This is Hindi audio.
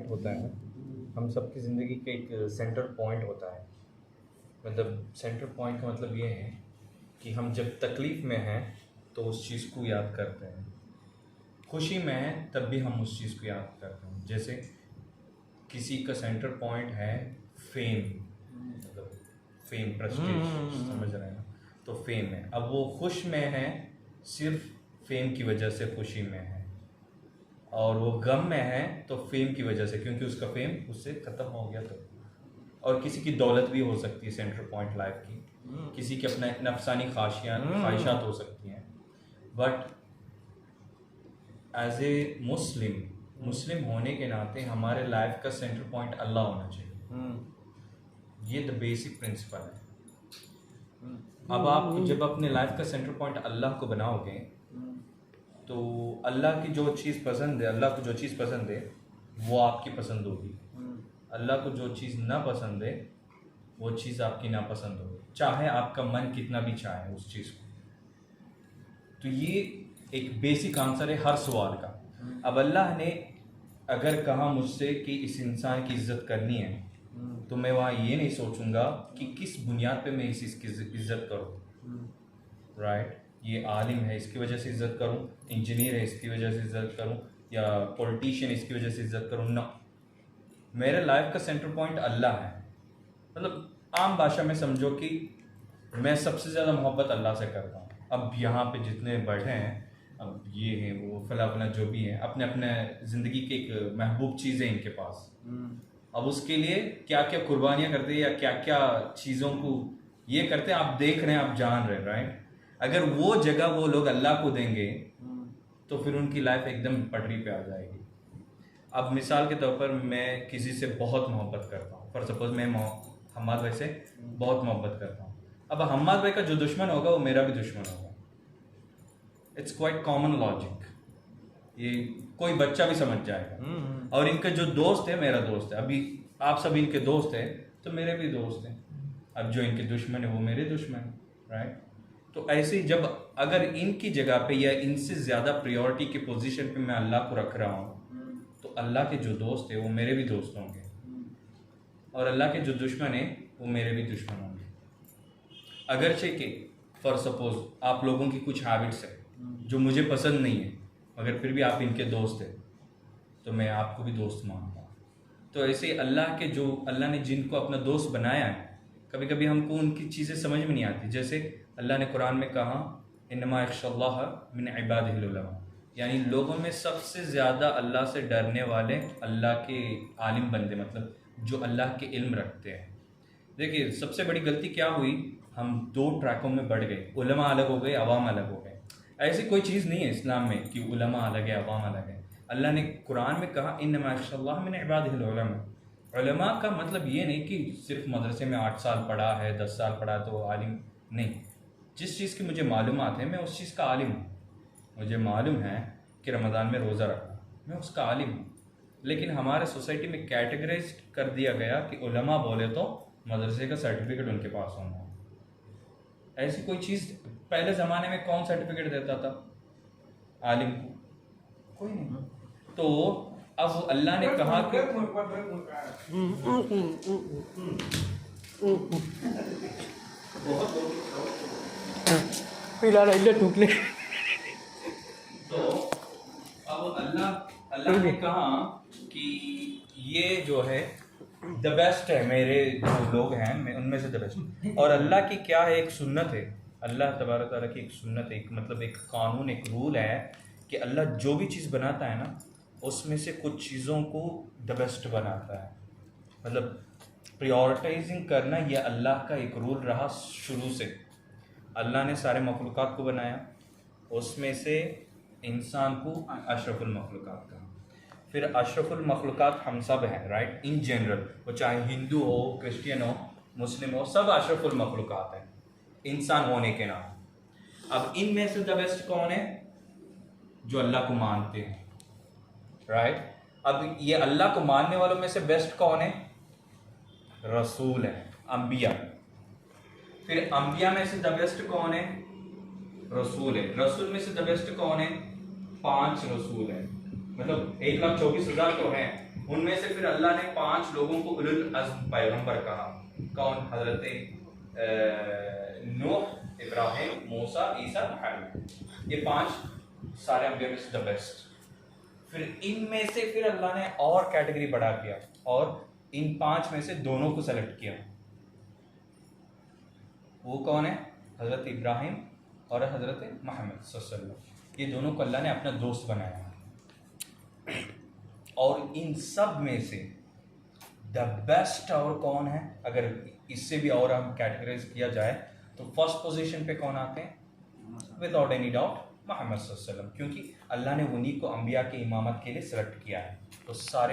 पॉइंट होता है ना, हम सबकी ज़िंदगी का एक सेंटर पॉइंट होता है। मतलब सेंटर पॉइंट का मतलब ये है कि हम जब तकलीफ़ में हैं तो उस चीज़ को याद करते हैं, खुशी में हैं तब भी हम उस चीज़ को याद करते हैं। जैसे किसी का सेंटर पॉइंट है फेम, मतलब फेम प्रेस्टीज, समझ रहे हैं ना, तो फेम है। अब वो खुश में है सिर्फ फेम की वजह से खुशी में है, और वो गम में है तो फेम की वजह से, क्योंकि उसका फेम उससे ख़त्म हो गया। तो और किसी की दौलत भी हो सकती है सेंटर पॉइंट लाइफ की, किसी की अपना नफसानी ख्वाहिशात हो सकती हैं। बट एज ए मुस्लिम होने के नाते हमारे लाइफ का सेंटर पॉइंट अल्लाह होना चाहिए। ये द बेसिक प्रिंसिपल है। अब आप जब अपने लाइफ का सेंटर पॉइंट अल्लाह को बनाओगे तो अल्लाह की जो चीज़ पसंद है, अल्लाह को जो चीज़ पसंद है वो आपकी पसंद होगी, अल्लाह को जो चीज़ ना पसंद है वो चीज़ आपकी नापसंद होगी, चाहे आपका मन कितना भी चाहे उस चीज़ को। तो ये एक बेसिक आंसर है हर सवाल का। अब अल्लाह ने अगर कहा मुझसे कि इस इंसान की इज़्ज़त करनी है, तो मैं वहाँ ये नहीं सोचूंगा कि किस बुनियाद पे मैं इसकी इज़्ज़त करूँ। राइट, ये आलिम है इसकी वजह से इज़्ज़त करूँ, इंजीनियर है इसकी वजह से इज़्ज़त करूँ, या पॉलिटिशियन इसकी वजह से इज़्ज़त करूँ। ना, मेरे लाइफ का सेंटर पॉइंट अल्लाह है। मतलब आम भाषा में समझो कि मैं सबसे ज़्यादा मोहब्बत अल्लाह से करता हूँ। अब यहाँ पे जितने बैठे हैं, अब ये हैं वो फला जो भी हैं, अपने अपने ज़िंदगी की एक महबूब चीज़ है इनके पास। अब उसके लिए क्या क्या कुर्बानियाँ करते हैं या क्या क्या चीज़ों को ये करते हैं, आप देख रहे हैं, आप जान रहे हैं। राइट, अगर वो जगह वो लोग अल्लाह को देंगे तो फिर उनकी लाइफ एकदम पटरी पे आ जाएगी। अब मिसाल के तौर पर मैं किसी से बहुत मोहब्बत करता हूँ, फॉर सपोज मैं हम्माद भाई से बहुत मोहब्बत करता हूँ। अब हम्माद भाई का जो दुश्मन होगा वो मेरा भी दुश्मन होगा। इट्स क्वाइट कॉमन लॉजिक, ये कोई बच्चा भी समझ जाएगा। और इनका जो दोस्त है मेरा दोस्त है, अभी आप सब इनके दोस्त हैं तो मेरे भी दोस्त हैं। अब जो इनके दुश्मन है वो मेरे दुश्मन है। राइट, तो ऐसे ही जब अगर इनकी जगह पे या इनसे ज़्यादा प्रायोरिटी की पोजीशन पे मैं अल्लाह को रख रहा हूँ, तो अल्लाह के जो दोस्त है वो मेरे भी दोस्त होंगे, और अल्लाह के जो दुश्मन है वो मेरे भी दुश्मन होंगे। अगरचे कि फॉर सपोज आप लोगों की कुछ हैबिट्स है जो मुझे पसंद नहीं है, मगर फिर भी आप इनके दोस्त हैं, तो मैं आपको भी दोस्त मानता हूँ। तो ऐसे अल्लाह ने जिनको अपना दोस्त बनाया है, कभी कभी हमको उनकी चीज़ें समझ में नहीं आती। जैसे अल्लाह ने कुरान में कहा इन्नमा यख्शल्लाह मिन इबादिहिल उलमा, यानी लोगों में सबसे ज़्यादा अल्लाह से डरने वाले अल्लाह के आलिम बंदे, मतलब जो अल्लाह के इल्म रखते हैं। देखिए सबसे बड़ी गलती क्या हुई, हम दो ट्रैकों में बढ़ गए, उलमा अलग हो गए, अवाम अलग हो गए। ऐसी कोई चीज़ नहीं है इस्लाम में कि उलमा अलग है अवाम अलग है। अल्लाह ने कुरान में कहा इन्नमा यख्शल्लाह मिन इबादिहिल उलमा। उलमा का मतलब ये नहीं कि सिर्फ मदरसे में 8 साल पढ़ा है, 10 साल पढ़ा तो आलिम नहीं। जिस चीज़ की मुझे मालूमात है मैं उस चीज़ का आलिम हूँ। मुझे मालूम है कि रमज़ान में रोज़ा रखना, मैं उसका आलिम हूँ। लेकिन हमारे सोसाइटी में कैटेगराइज कर दिया गया कि उलमा बोले तो मदरसे का सर्टिफिकेट उनके पास होना। ऐसी कोई चीज़ पहले ज़माने में कौन सर्टिफिकेट देता था आलिम को? कोई नहीं। तो अब अल्लाह ने कहा कि तो अब अल्लाह ने कहा कि ये जो है द बेस्ट है, मेरे जो लोग हैं मैं उनमें से द बेस्ट। और अल्लाह की क्या है, एक सुन्नत है, अल्लाह तबारक ताला की एक सुन्नत है, एक मतलब एक कानून, एक रूल है कि अल्लाह जो भी चीज़ बनाता है ना उसमें से कुछ चीज़ों को द बेस्ट बनाता है। मतलब प्रायोरिटाइजिंग करना ये अल्लाह का एक रूल रहा शुरू से। अल्लाह ने सारे मखलूक़ात को बनाया, उसमें से इंसान को अशरफुल मखलूक़ात कहा। फिर अशरफुल मखलूक़ात हम सब हैं, राइट, इन जनरल, वो चाहे हिंदू हो, क्रिश्चियन हो, मुस्लिम हो, सब अशरफुल मखलूक़ात हैं इंसान होने के नाम। अब इनमें से द बेस्ट कौन है? जो अल्लाह को मानते हैं। राइट, अब ये अल्लाह को मानने वालों में से बेस्ट कौन है? रसूल है, अंबिया। फिर अंबिया में से द बेस्ट कौन है? रसूल है। रसूल में से द बेस्ट कौन है? 5 रसूल है। मतलब 1,24,000 तो हैं, उनमें से फिर अल्लाह ने 5 लोगों को उलुल अज़्म पैगंबर कहा। कौन? हजरत नूह, इब्राहिम, मूसा, ईसा, मुहम्मद। ये 5 सारे अंबिया में से द बेस्ट। फिर इनमें से फिर अल्लाह ने और कैटेगरी बढ़ा दिया और इन 5 में से दोनों को सेलेक्ट किया। वो कौन है? हजरत इब्राहिम और हजरत मोहम्मद सल्लल्लाहु अलैहि वसल्लम। ये दोनों को अल्लाह ने अपना दोस्त बनाया। और इन सब में से द बेस्ट और कौन है? अगर इससे भी और हम कैटेगराइज किया जाए तो फर्स्ट पोजीशन पे कौन आते हैं? विदाउट एनी डाउट मोहम्मद सल्लल्लाहु अलैहि वसल्लम, क्योंकि अल्लाह ने उन्हीं को अंबिया की इमामत के लिए सेलेक्ट किया है। तो सारे